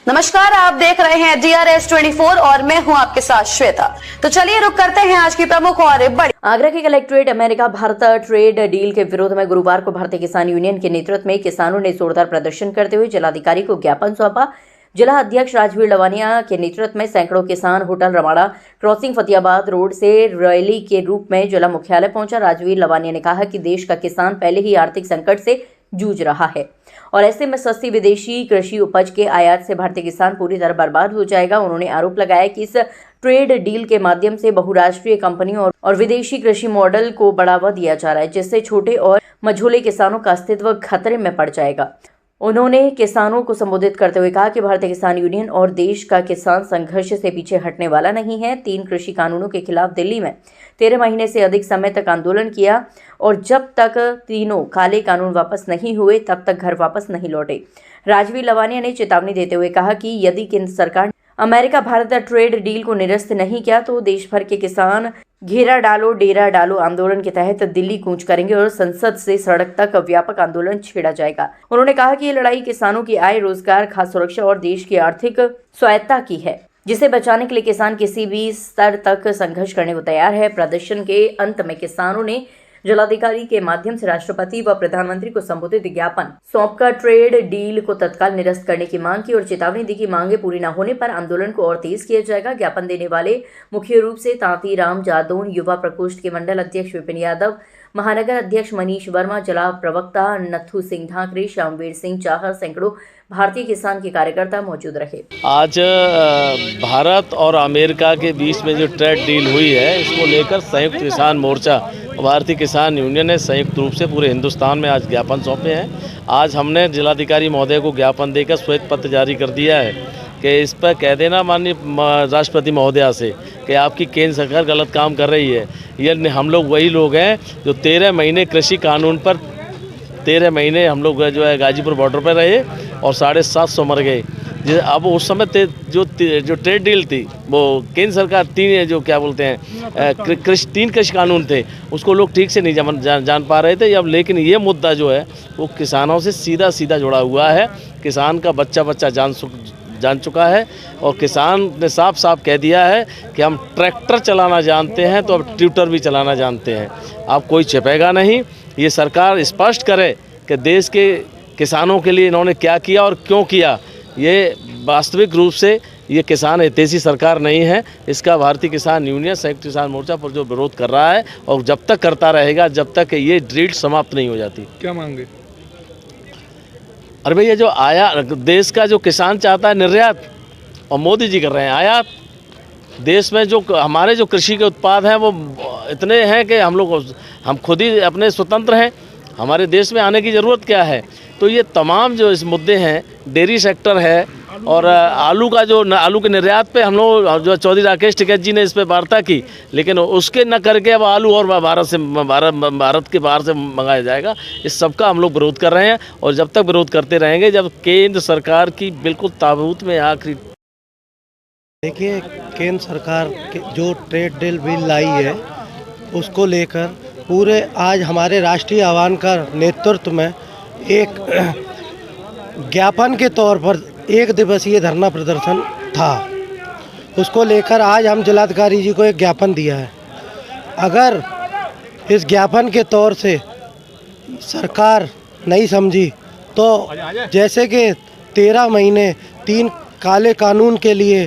नमस्कार, आप देख रहे हैं DRS 24 और मैं हूं आपके साथ श्वेता। तो चलिए रुक करते हैं आज की प्रमुख और बड़ी। आगरा के collectorate America Bharat trade deal के विरोध में गुरुवार को भारतीय किसान यूनियन के नेतृत्व में किसानों ने जोरदार प्रदर्शन करते हुए जिलाधिकारी को ज्ञापन सौंपा। जिला अध्यक्ष राजवीर लवानिया के नेतृत्व में सैकड़ों किसान होटल रमाड़ा क्रॉसिंग फतेहाबाद रोड से रैली के रूप में जिला मुख्यालय पहुंचा। राजवीर लवानिया ने कहा कि देश का किसान पहले ही आर्थिक संकट से जूझ रहा है और ऐसे में सस्ती विदेशी कृषि उपज के आयात से भारतीय किसान पूरी तरह बर्बाद हो जाएगा। उन्होंने आरोप लगाया कि इस ट्रेड डील के माध्यम से बहुराष्ट्रीय कंपनियों और विदेशी कृषि मॉडल को बढ़ावा दिया जा रहा है, जिससे छोटे और मझोले किसानों का अस्तित्व खतरे में पड़ जाएगा। उन्होंने किसानों को संबोधित करते हुए कहा कि भारतीय किसान यूनियन और देश का किसान संघर्ष से पीछे हटने वाला नहीं है। 3 कृषि कानूनों के खिलाफ दिल्ली में 13 महीने से अधिक समय तक आंदोलन किया और जब तक तीनों काले कानून वापस नहीं हुए तब तक घर वापस नहीं लौटे। राजवीर लवानिया ने चेतावनी देते हुए कहा कि यदि केंद्र सरकार अमेरिका भारत ट्रेड डील को निरस्त नहीं किया तो देश भर के किसान घेरा डालो डेरा डालो आंदोलन के तहत दिल्ली कूच करेंगे और संसद से सड़क तक व्यापक आंदोलन छेड़ा जाएगा। उन्होंने कहा कि ये लड़ाई किसानों की आय, रोजगार, खाद्य सुरक्षा और देश की आर्थिक स्वायत्ता की है, जिसे बचाने के लिए किसान किसी भी स्तर तक संघर्ष करने को तैयार है। प्रदर्शन के अंत में किसानों ने जिलाधिकारी के माध्यम से राष्ट्रपति व प्रधानमंत्री को संबोधित ज्ञापन सौंपकर ट्रेड डील को तत्काल निरस्त करने की मांग की और चेतावनी दी कि मांगे पूरी न होने पर आंदोलन को और तेज किया जाएगा। ज्ञापन देने वाले मुख्य रूप से तांती राम जादौन, युवा प्रकोष्ठ के मंडल अध्यक्ष विपिन यादव, महानगर अध्यक्ष मनीष वर्मा, जिला प्रवक्ता नथु सिंह ढाकरे, श्यामवीर सिंह चाहर, सैकड़ों भारतीय किसान के कार्यकर्ता मौजूद रहे। आज भारत और अमेरिका के बीच में जो ट्रेड डील हुई है, इसको लेकर संयुक्त किसान मोर्चा भारतीय किसान यूनियन ने संयुक्त रूप से पूरे हिंदुस्तान में आज ज्ञापन सौंपे हैं। आज हमने जिलाधिकारी महोदय को ज्ञापन देकर श्वेत पत्र जारी कर दिया है कि इस पर कह देना माननीय राष्ट्रपति महोदया से कि आपकी केंद्र सरकार गलत काम कर रही है। ये हम लोग वही लोग हैं जो 13 महीने कृषि कानून पर 13 महीने हम लोग जो है गाजीपुर बॉर्डर पर रहे और 750 मर गए। अब उस समय जो ट्रेड डील थी वो केंद्र सरकार 3 जो क्या बोलते हैं 3 कृषि कानून थे, उसको लोग ठीक से नहीं जान पा रहे थे। अब लेकिन ये मुद्दा जो है वो किसानों से सीधा जुड़ा हुआ है। किसान का बच्चा जान चुका है और किसान ने साफ कह दिया है कि हम ट्रैक्टर चलाना जानते हैं तो अब ट्यूटर भी चलाना जानते हैं। अब कोई छिपेगा नहीं। ये सरकार स्पष्ट करे कि देश के किसानों के लिए इन्होंने क्या किया और क्यों किया। ये वास्तविक रूप से ये किसान हितैषी सरकार नहीं है। इसका भारतीय किसान यूनियन संयुक्त किसान मोर्चा पर जो विरोध कर रहा है और जब तक करता रहेगा जब तक ये डील समाप्त नहीं हो जाती। क्या मांगे? अरे भैया, जो आयात देश का जो किसान चाहता है निर्यात और मोदी जी कर रहे हैं आयात। देश में जो हमारे जो कृषि के उत्पाद हैं वो इतने हैं कि हम खुद ही अपने स्वतंत्र हैं। हमारे देश में आने की ज़रूरत क्या है? तो ये तमाम जो इस मुद्दे हैं, डेयरी सेक्टर है और आलू के निर्यात पे हम लोग जो चौधरी राकेश टिकैत जी ने इस पे वार्ता की, लेकिन उसके न करके अब आलू और भारत के बाहर से मंगाया जाएगा। इस सब का हम लोग विरोध कर रहे हैं और जब तक विरोध करते रहेंगे जब केंद्र सरकार की बिल्कुल ताबूत में आखिरी। देखिए, केंद्र सरकार जो ट्रेड डील बिल लाई है उसको लेकर पूरे आज हमारे राष्ट्रीय आह्वान का नेतृत्व में एक ज्ञापन के तौर पर 1 दिवसीय धरना प्रदर्शन था। उसको लेकर आज हम जिलाधिकारी जी को एक ज्ञापन दिया है। अगर इस ज्ञापन के तौर से सरकार नहीं समझी तो जैसे कि 13 महीने 3 काले कानून के लिए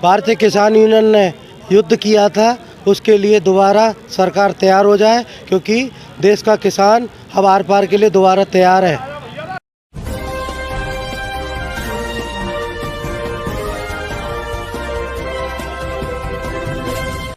भारतीय किसान यूनियन ने युद्ध किया था, उसके लिए दोबारा सरकार तैयार हो जाए, क्योंकि देश का किसान अब आर पार के लिए दोबारा तैयार है।